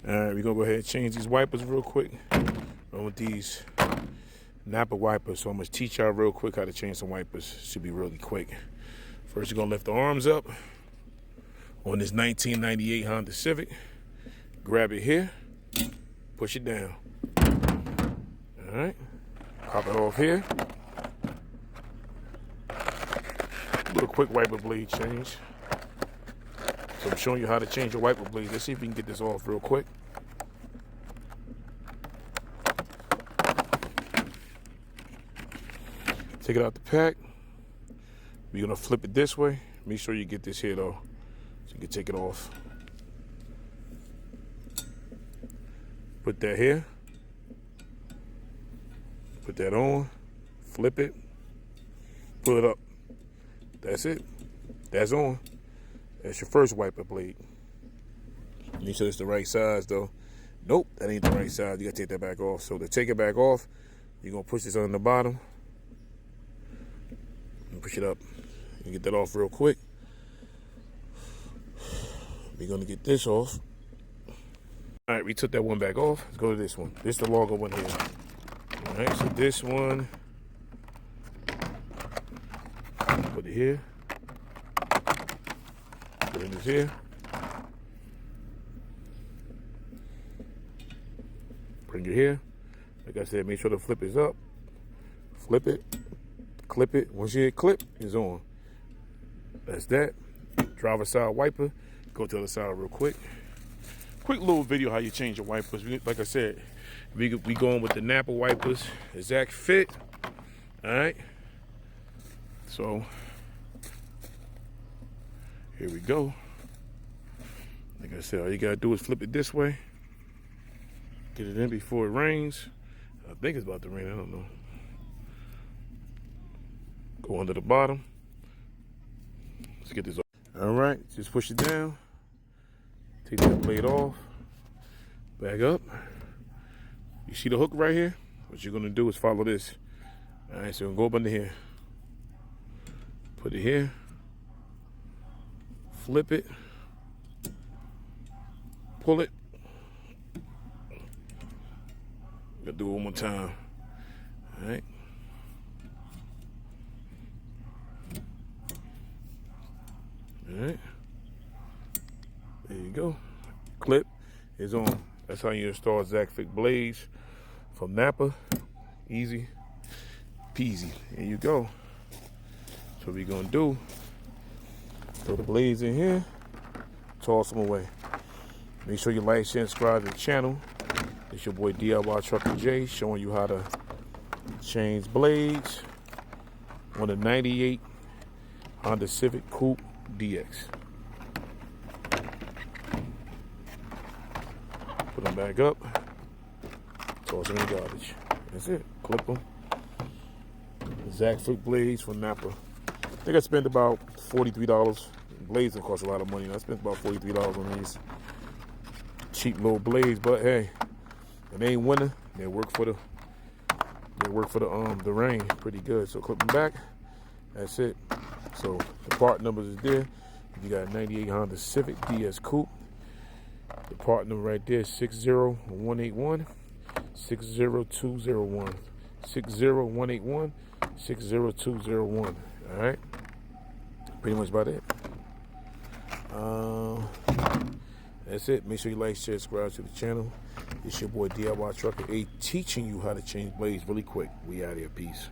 Alright, we're gonna go ahead and change these wipers real quick. I'm with these Napa wipers, so I'm gonna teach y'all real quick how to change some wipers. Should be really quick. First, you're gonna lift the arms up on this 1998 Honda Civic. Grab it here, push it down. Alright, pop it off here. Do a quick wiper blade change. So I'm showing you how to change your wiper blade. Let's see if we can get this off real quick. Take it out the pack. We're gonna flip it this way. Make sure you get this here though, so you can take it off. Put that here. Put that on. Flip it. Pull it up. That's it. That's on. That's your first wiper blade. Make sure it's the right size though. Nope, that ain't the right size. You gotta take that back off. So to take it back off, you're gonna push this on the bottom and push it up. You get that off real quick. We're gonna get this off. All right, we took that one back off. Let's go to this one. This is the longer one here. All right, so this one, put it here. Put it here. Bring it here. Like I said, make sure the flip is up. Flip it. Clip it. Once you hit clip, it's on. That's that. Driver side wiper. Go to the other side real quick. Quick little video how you change your wipers. Like I said, we going with the Napa wipers. Exact fit. All right. So here we go. Like I said, all you gotta do is flip it this way. Get it in before it rains. I think it's about to rain, I don't know. Go under the bottom. Let's get this off. All right, just push it down. Take that blade off. Back up. You see the hook right here? What you're gonna do is follow this. All right, so go up under here. Put it here. Flip it. Pull it. Gotta do it one more time. All right. All right. There you go. Clip is on. That's how you install Civic blades from Napa. Easy peasy. There you go. So what we're gonna do, throw the blades in here, toss them away. Make sure you like, share, and subscribe to the channel. It's your boy DIY Trucker J showing you how to change blades on a 98 Honda Civic Coupe DX. Put them back up, toss them in the garbage. That's it. Clip them. Civic blades from Napa. I think I spent about $43. Blades don't cost a lot of money. I spent about $43 on these cheap little blades, but hey, it ain't winter. They work for the rain pretty good. So clip them back. That's it. So the part numbers is there. You got a 98 Honda Civic DS Coupe. The part number right there is 60181 60201 60181 60201. All right. Pretty much about it. That's it. Make sure you like, share, subscribe to the channel. It's your boy DIY Trucker A teaching you how to change blades really quick. We out here. Peace.